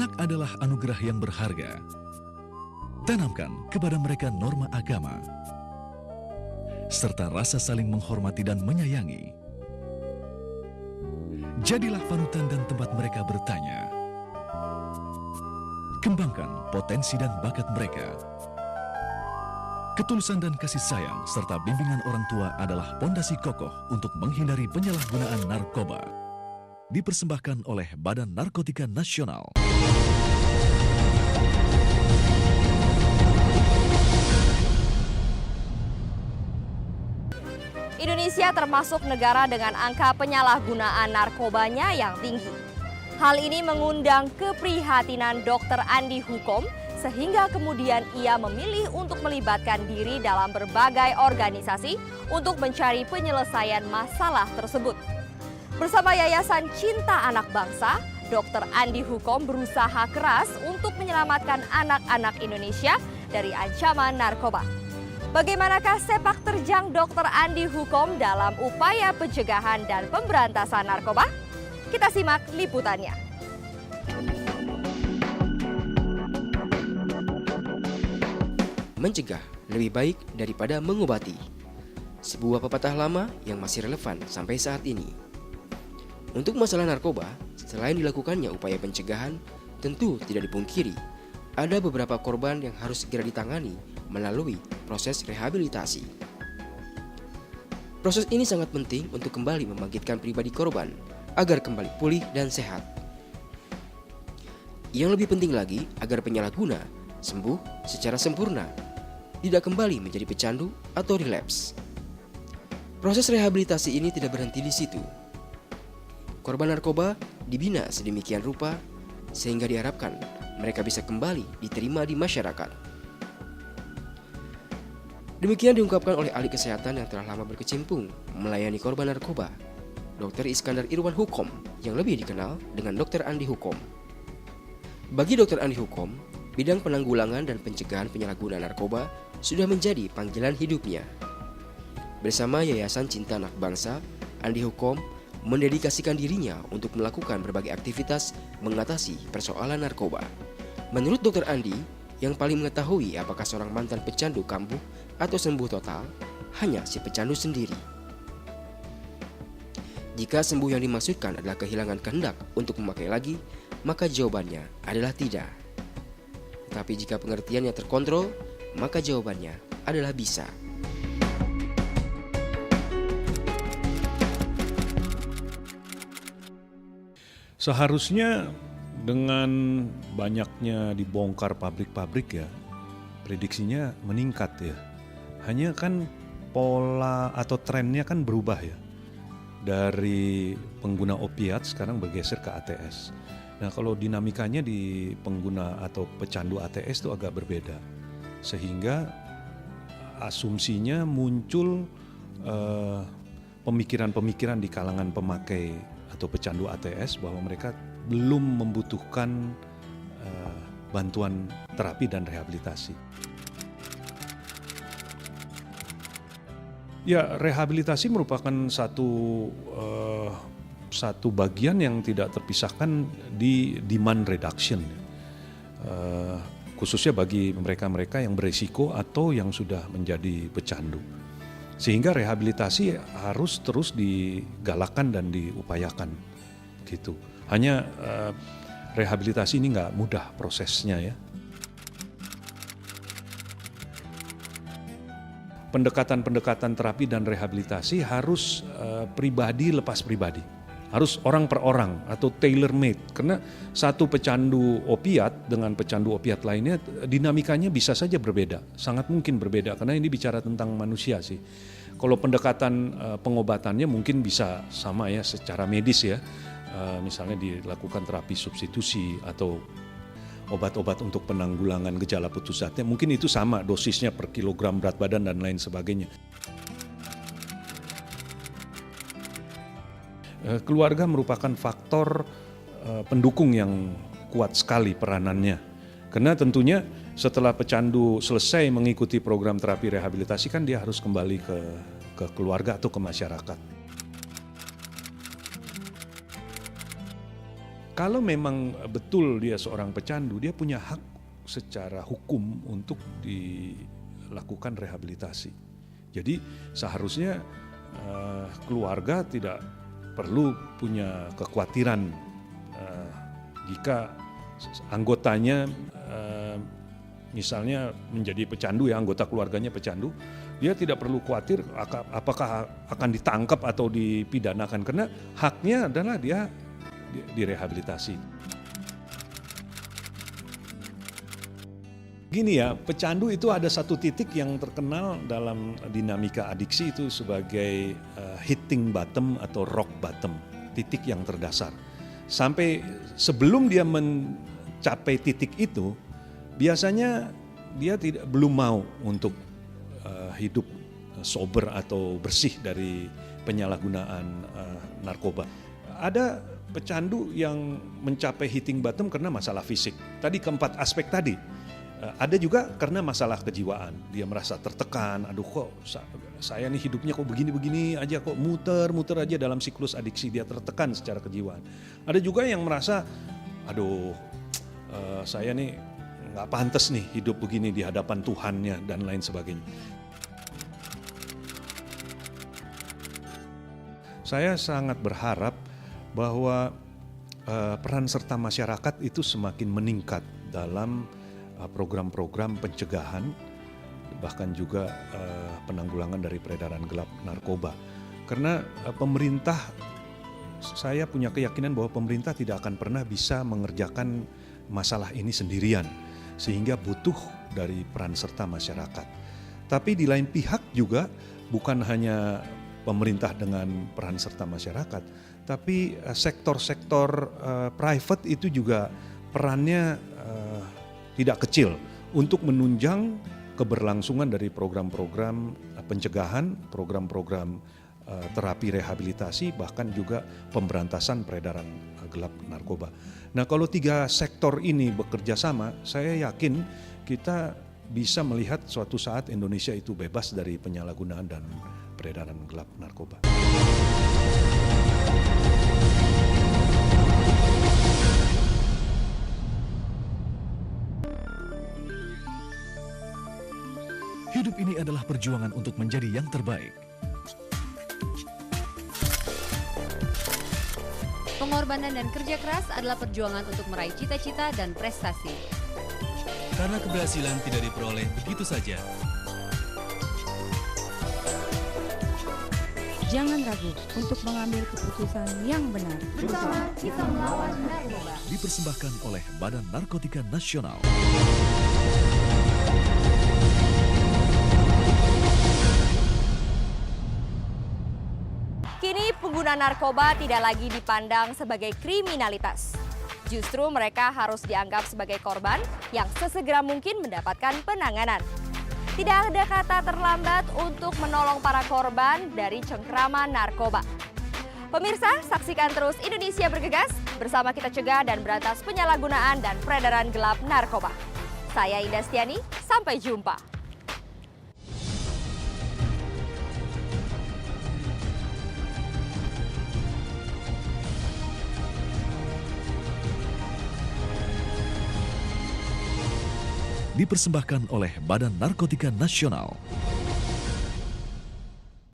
Anak adalah anugerah yang berharga. Tanamkan kepada mereka norma agama, serta rasa saling menghormati dan menyayangi. Jadilah panutan dan tempat mereka bertanya. Kembangkan potensi dan bakat mereka. Ketulusan dan kasih sayang serta bimbingan orang tua adalah pondasi kokoh untuk menghindari penyalahgunaan narkoba. Dipersembahkan oleh Badan Narkotika Nasional. Indonesia termasuk negara dengan angka penyalahgunaan narkobanya yang tinggi. Hal ini mengundang keprihatinan Dr. Andi Hukom, sehingga kemudian ia memilih untuk melibatkan diri dalam berbagai organisasi untuk mencari penyelesaian masalah tersebut. Bersama Yayasan Cinta Anak Bangsa, Dr. Andi Hukom berusaha keras untuk menyelamatkan anak-anak Indonesia dari ancaman narkoba. Bagaimanakah sepak terjang Dr. Andi Hukom dalam upaya pencegahan dan pemberantasan narkoba? Kita simak liputannya. Mencegah lebih baik daripada mengobati. Sebuah pepatah lama yang masih relevan sampai saat ini. Untuk masalah narkoba, selain dilakukannya upaya pencegahan, tentu tidak dipungkiri ada beberapa korban yang harus segera ditangani melalui proses rehabilitasi. Proses ini sangat penting untuk kembali membangkitkan pribadi korban agar kembali pulih dan sehat. Yang lebih penting lagi agar penyalahguna sembuh secara sempurna, tidak kembali menjadi pecandu atau relapse. Proses rehabilitasi ini tidak berhenti di situ. Korban narkoba dibina sedemikian rupa sehingga diharapkan mereka bisa kembali diterima di masyarakat. Demikian diungkapkan oleh ahli kesehatan yang telah lama berkecimpung melayani korban narkoba, Dr. Iskandar Irwan Hukom, yang lebih dikenal dengan Dr. Andi Hukom. Bagi Dr. Andi Hukom, bidang penanggulangan dan pencegahan penyalahgunaan narkoba sudah menjadi panggilan hidupnya. Bersama Yayasan Cinta Anak Bangsa, Andi Hukom mendedikasikan dirinya untuk melakukan berbagai aktivitas mengatasi persoalan narkoba. Menurut Dr. Andi, yang paling mengetahui apakah seorang mantan pecandu kambuh atau sembuh total hanya si pecandu sendiri. Jika sembuh yang dimaksudkan adalah kehilangan kehendak untuk memakai lagi, maka jawabannya adalah tidak. Tapi jika pengertiannya terkontrol, maka jawabannya adalah bisa. Seharusnya dengan banyaknya dibongkar pabrik-pabrik ya, prediksinya meningkat ya. Hanya kan pola atau trennya kan berubah ya. Dari pengguna opiat sekarang bergeser ke ATS. Nah kalau dinamikanya di pengguna atau pecandu ATS itu agak berbeda. Sehingga asumsinya muncul pemikiran-pemikiran di kalangan pemakai atau pecandu ATS bahwa mereka belum membutuhkan bantuan terapi dan rehabilitasi. Ya, rehabilitasi merupakan satu bagian yang tidak terpisahkan di demand reduction, khususnya bagi mereka-mereka yang berisiko atau yang sudah menjadi pecandu. Sehingga rehabilitasi harus terus digalakkan dan diupayakan, gitu. Hanya rehabilitasi ini nggak mudah prosesnya ya. Pendekatan-pendekatan terapi dan rehabilitasi harus pribadi lepas pribadi. Harus orang per orang atau tailor made. Karena satu pecandu opiat dengan pecandu opiat lainnya dinamikanya bisa saja berbeda. Sangat mungkin berbeda karena ini bicara tentang manusia sih. Kalau pendekatan pengobatannya mungkin bisa sama ya secara medis ya. Misalnya dilakukan terapi substitusi atau obat-obat untuk penanggulangan gejala putus asa, mungkin itu sama dosisnya per kilogram berat badan dan lain sebagainya. Keluarga merupakan faktor pendukung yang kuat sekali peranannya. Karena tentunya setelah pecandu selesai mengikuti program terapi rehabilitasi kan dia harus kembali ke keluarga atau ke masyarakat. Kalau memang betul dia seorang pecandu, dia punya hak secara hukum untuk dilakukan rehabilitasi. Jadi seharusnya keluarga tidak perlu punya kekhawatiran jika anggotanya misalnya menjadi pecandu, ya anggota keluarganya pecandu, dia tidak perlu khawatir apakah akan ditangkap atau dipidanakan, karena haknya adalah dia direhabilitasi. Gini ya, pecandu itu ada satu titik yang terkenal dalam dinamika adiksi itu sebagai hitting bottom atau rock bottom, titik yang terdasar. Sampai sebelum dia mencapai titik itu, biasanya dia belum mau untuk hidup sober atau bersih dari penyalahgunaan narkoba. Ada pecandu yang mencapai hitting bottom karena masalah fisik. Tadi keempat aspek tadi. Ada juga karena masalah kejiwaan. Dia merasa tertekan, aduh kok saya nih hidupnya kok begini-begini aja, kok muter-muter aja dalam siklus adiksi, dia tertekan secara kejiwaan. Ada juga yang merasa, aduh saya nih nggak pantas nih hidup begini di hadapan Tuhannya dan lain sebagainya. Saya sangat berharap bahwa peran serta masyarakat itu semakin meningkat dalam program-program pencegahan, bahkan juga penanggulangan dari peredaran gelap narkoba. Karena pemerintah, saya punya keyakinan bahwa pemerintah tidak akan pernah bisa mengerjakan masalah ini sendirian, sehingga butuh dari peran serta masyarakat. Tapi di lain pihak juga bukan hanya pemerintah dengan peran serta masyarakat, tapi sektor-sektor private itu juga perannya tidak kecil untuk menunjang keberlangsungan dari program-program pencegahan, program-program terapi rehabilitasi, bahkan juga pemberantasan peredaran gelap narkoba. Nah, kalau tiga sektor ini bekerja sama, saya yakin kita bisa melihat suatu saat Indonesia itu bebas dari penyalahgunaan dan peredaran gelap narkoba. Hidup ini adalah perjuangan untuk menjadi yang terbaik. Pengorbanan dan kerja keras adalah perjuangan untuk meraih cita-cita dan prestasi. Karena keberhasilan tidak diperoleh begitu saja. Jangan ragu untuk mengambil keputusan yang benar. Bersama kita melawan narkoba. Dipersembahkan oleh Badan Narkotika Nasional. Kini pengguna narkoba tidak lagi dipandang sebagai kriminalitas. Justru mereka harus dianggap sebagai korban yang sesegera mungkin mendapatkan penanganan. Tidak ada kata terlambat untuk menolong para korban dari cengkraman narkoba. Pemirsa, saksikan terus Indonesia Bergegas bersama kita cegah dan berantas penyalahgunaan dan peredaran gelap narkoba. Saya Indah Stiani, sampai jumpa. Dipersembahkan oleh Badan Narkotika Nasional.